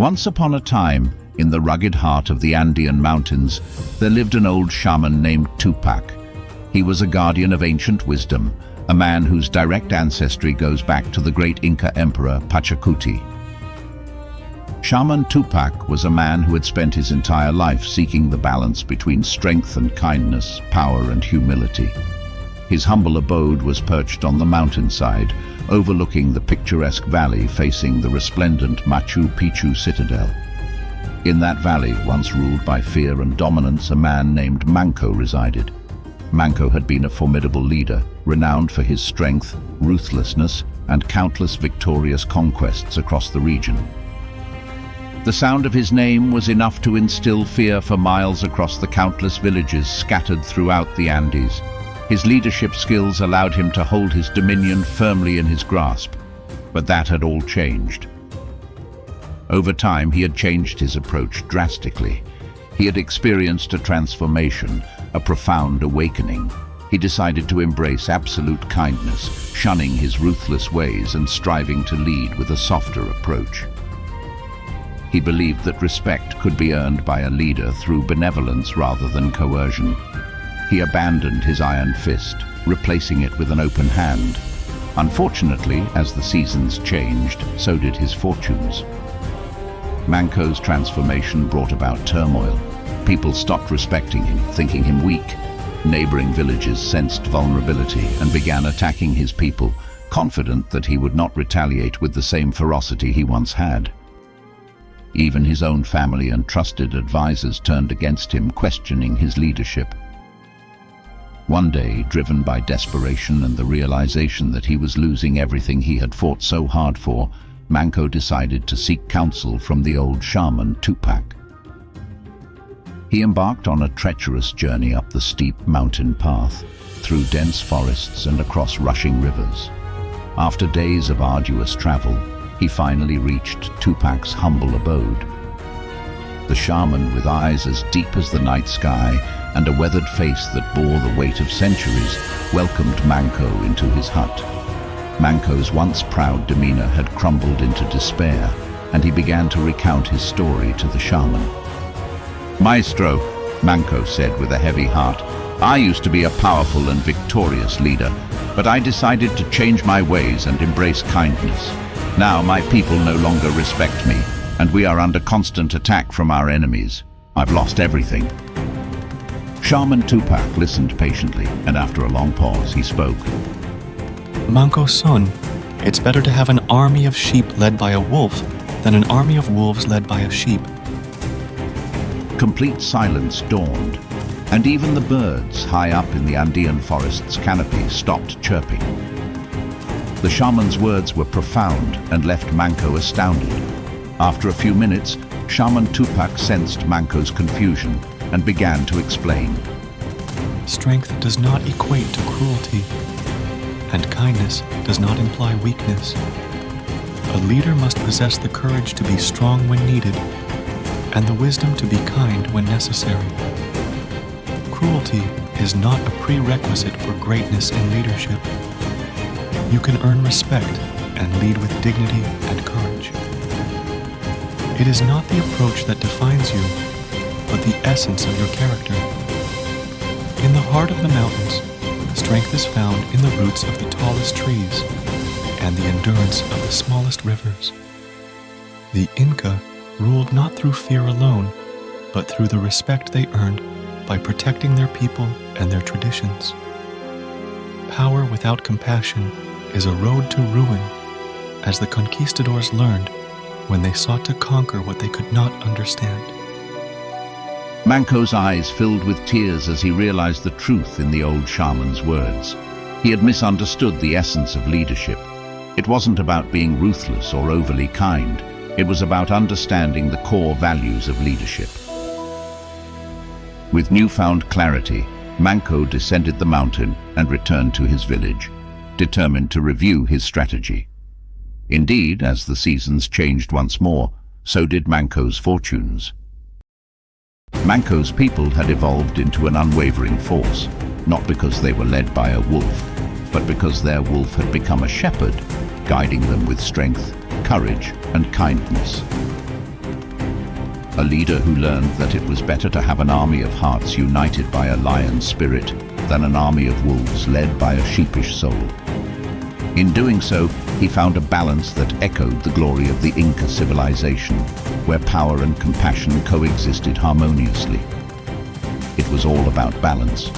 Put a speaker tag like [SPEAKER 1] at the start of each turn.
[SPEAKER 1] Once upon a time, in the rugged heart of the Andean mountains, there lived an old shaman named Túpac. He was a guardian of ancient wisdom, a man whose direct ancestry goes back to the Great Inca Emperor Pachacuti. Shaman Túpac was a man who had spent his entire life seeking the balance between strength and kindness, power and humility. His humble abode was perched on the mountainside, overlooking the picturesque valley facing the resplendent Machu Picchu citadel. In that valley, once ruled by fear and dominance, a man named Manco resided. Manco had been a formidable leader, renowned for his strength, ruthlessness, and countless victorious conquests across the region. The sound of his name was enough to instill fear for miles across the countless villages scattered throughout the Andes. His leadership skills allowed him to hold his dominion firmly in his grasp, but that had all changed. Over time, he had changed his approach drastically. He had experienced a transformation, a profound awakening. He decided to embrace absolute kindness, shunning his ruthless ways and striving to lead with a softer approach. He believed that respect could be earned by a leader through benevolence rather than coercion. He abandoned his iron fist, replacing it with an open hand. Unfortunately, as the seasons changed, so did his fortunes. Manco's transformation brought about turmoil. People stopped respecting him, thinking him weak. Neighboring villages sensed vulnerability and began attacking his people, confident that he would not retaliate with the same ferocity he once had. Even his own family and trusted advisors turned against him, questioning his leadership. One day, driven by desperation and the realization that he was losing everything he had fought so hard for, Manco decided to seek counsel from the old shaman Túpac. He embarked on a treacherous journey up the steep mountain path, through dense forests and across rushing rivers. After days of arduous travel, he finally reached Túpac's humble abode. The shaman, with eyes as deep as the night sky and a weathered face that bore the weight of centuries, welcomed Manco into his hut. Manco's once proud demeanor had crumbled into despair, and he began to recount his story to the shaman. "Maestro," Manco said with a heavy heart, "I used to be a powerful and victorious leader, but I decided to change my ways and embrace kindness. Now my people no longer respect me, and we are under constant attack from our enemies. I've lost everything." Shaman Túpac listened patiently, and after a long pause, he spoke.
[SPEAKER 2] "Manco son, it's better to have an army of sheep led by a wolf than an army of wolves led by a sheep."
[SPEAKER 1] Complete silence dawned, and even the birds high up in the Andean forest's canopy stopped chirping. The shaman's words were profound and left Manco astounded. After a few minutes, Shaman Túpac sensed Manco's confusion and began to explain.
[SPEAKER 2] "Strength does not equate to cruelty, and kindness does not imply weakness. A leader must possess the courage to be strong when needed, and the wisdom to be kind when necessary. Cruelty is not a prerequisite for greatness in leadership. You can earn respect and lead with dignity and courage. It is not the approach that defines you, but the essence of your character. In the heart of the mountains, strength is found in the roots of the tallest trees and the endurance of the smallest rivers. The Inca ruled not through fear alone, but through the respect they earned by protecting their people and their traditions. Power without compassion is a road to ruin, as the conquistadors learned when they sought to conquer what they could not understand."
[SPEAKER 1] Manco's eyes filled with tears as he realized the truth in the old shaman's words. He had misunderstood the essence of leadership. It wasn't about being ruthless or overly kind. It was about understanding the core values of leadership. With newfound clarity, Manco descended the mountain and returned to his village, determined to review his strategy. Indeed, as the seasons changed once more, so did Manco's fortunes. Manco's people had evolved into an unwavering force, not because they were led by a wolf, but because their wolf had become a shepherd, guiding them with strength, courage, and kindness. a leader who learned that it was better to have an army of hearts united by a lion spirit than an army of wolves led by a sheepish soul. In doing so, he found a balance that echoed the glory of the Inca civilization, where power and compassion coexisted harmoniously. It was all about balance,